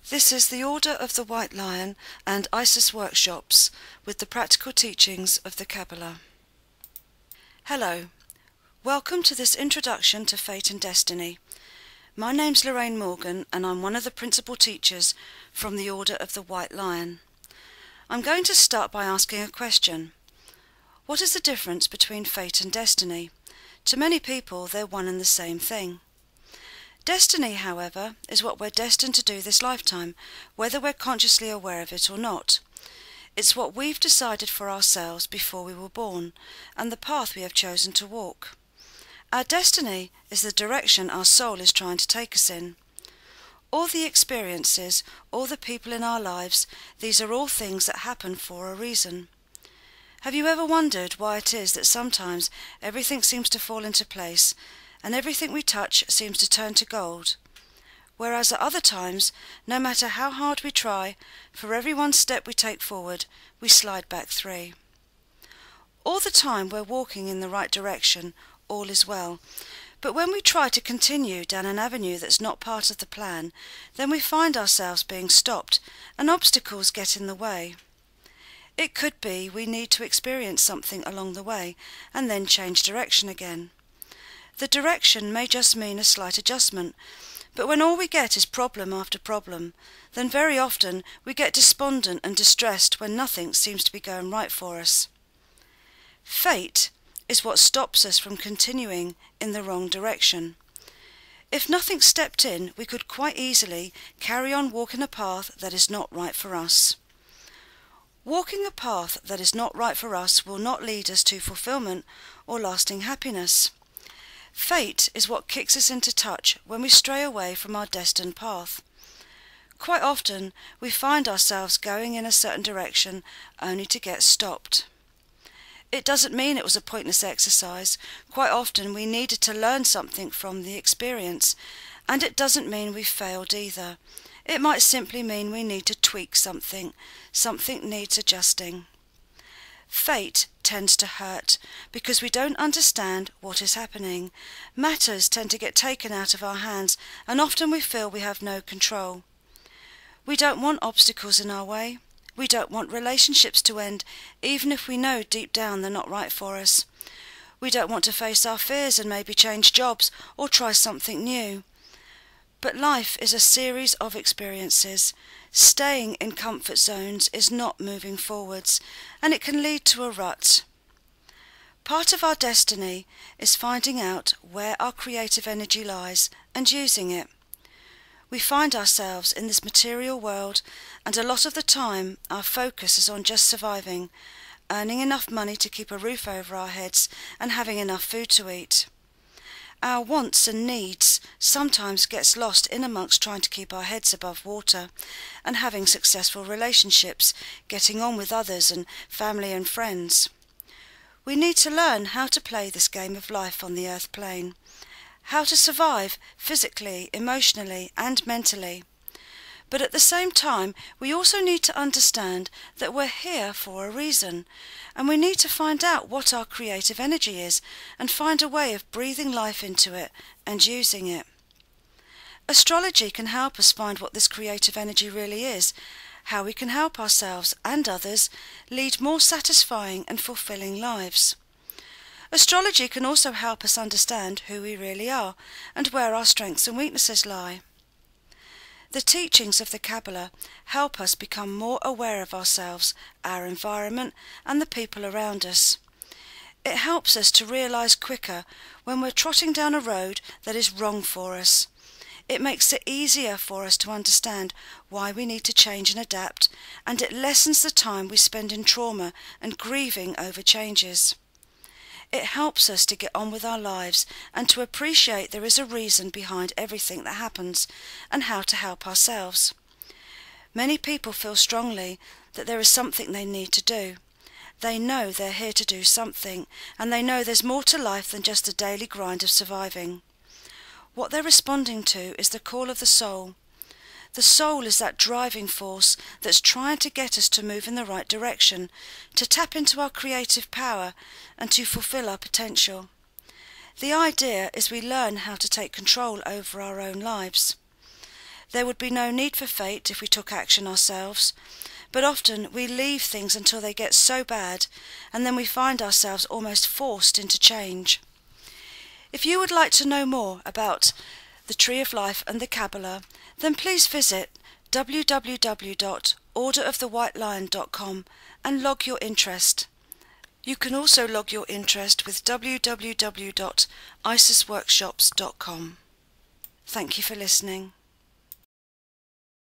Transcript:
This is the Order of the White Lion and ISIS workshops with the practical teachings of the Qabalah. Hello, welcome to this introduction to Fate and Destiny. My name's Lorraine Morgan and I'm one of the principal teachers from the Order of the White Lion. I'm going to start by asking a question. What is the difference between fate and destiny? To many people, they're one and the same thing. Destiny, however, is what we're destined to do this lifetime, whether we're consciously aware of it or not. It's what we've decided for ourselves before we were born, and the path we have chosen to walk. Our destiny is the direction our soul is trying to take us in. All the experiences, all the people in our lives, these are all things that happen for a reason. Have you ever wondered why it is that sometimes everything seems to fall into place, and everything we touch seems to turn to gold, whereas at other times, no matter how hard we try, for every one step we take forward, we slide back 3. All the time we're walking in the right direction, all is well, but when we try to continue down an avenue that's not part of the plan, then we find ourselves being stopped, and obstacles get in the way. It could be we need to experience something along the way, and then change direction again. The direction may just mean a slight adjustment, but when all we get is problem after problem, then very often we get despondent and distressed when nothing seems to be going right for us. Fate is what stops us from continuing in the wrong direction. If nothing stepped in, we could quite easily carry on walking a path that is not right for us. Walking a path that is not right for us will not lead us to fulfillment or lasting happiness. Fate is what kicks us into touch when we stray away from our destined path. Quite often we find ourselves going in a certain direction only to get stopped. It doesn't mean it was a pointless exercise. Quite often we needed to learn something from the experience, and it doesn't mean we failed either. It might simply mean we need to tweak something needs adjusting. Fate tends to hurt because we don't understand what is happening. Matters tend to get taken out of our hands, and often we feel we have no control. We don't want obstacles in our way. We don't want relationships to end, even if we know deep down they're not right for us. We don't want to face our fears and maybe change jobs or try something new. But life is a series of experiences. Staying in comfort zones is not moving forwards, and it can lead to a rut. Part of our destiny is finding out where our creative energy lies and using it. We find ourselves in this material world, and a lot of the time our focus is on just surviving, earning enough money to keep a roof over our heads and having enough food to eat. Our wants and needs sometimes gets lost in amongst trying to keep our heads above water and having successful relationships, getting on with others and family and friends. We need to learn how to play this game of life on the earth plane, how to survive physically, emotionally and mentally. But at the same time, we also need to understand that we're here for a reason, and we need to find out what our creative energy is and find a way of breathing life into it and using it. Astrology can help us find what this creative energy really is, how we can help ourselves and others lead more satisfying and fulfilling lives. Astrology can also help us understand who we really are and where our strengths and weaknesses lie. The teachings of the Qabalah help us become more aware of ourselves, our environment and the people around us. It helps us to realise quicker when we're trotting down a road that is wrong for us. It makes it easier for us to understand why we need to change and adapt, and it lessens the time we spend in trauma and grieving over changes. It helps us to get on with our lives and to appreciate there is a reason behind everything that happens and how to help ourselves. Many people feel strongly that there is something they need to do. They know they're here to do something, and they know there's more to life than just the daily grind of surviving. What they're responding to is the call of the soul. The soul is that driving force that's trying to get us to move in the right direction, to tap into our creative power and to fulfill our potential. The idea is we learn how to take control over our own lives. There would be no need for fate if we took action ourselves, but often we leave things until they get so bad, and then we find ourselves almost forced into change. If you would like to know more about the Tree of Life and the Qabalah, then please visit www.orderofthewhitelion.com and log your interest. You can also log your interest with www.isisworkshops.com. Thank you for listening.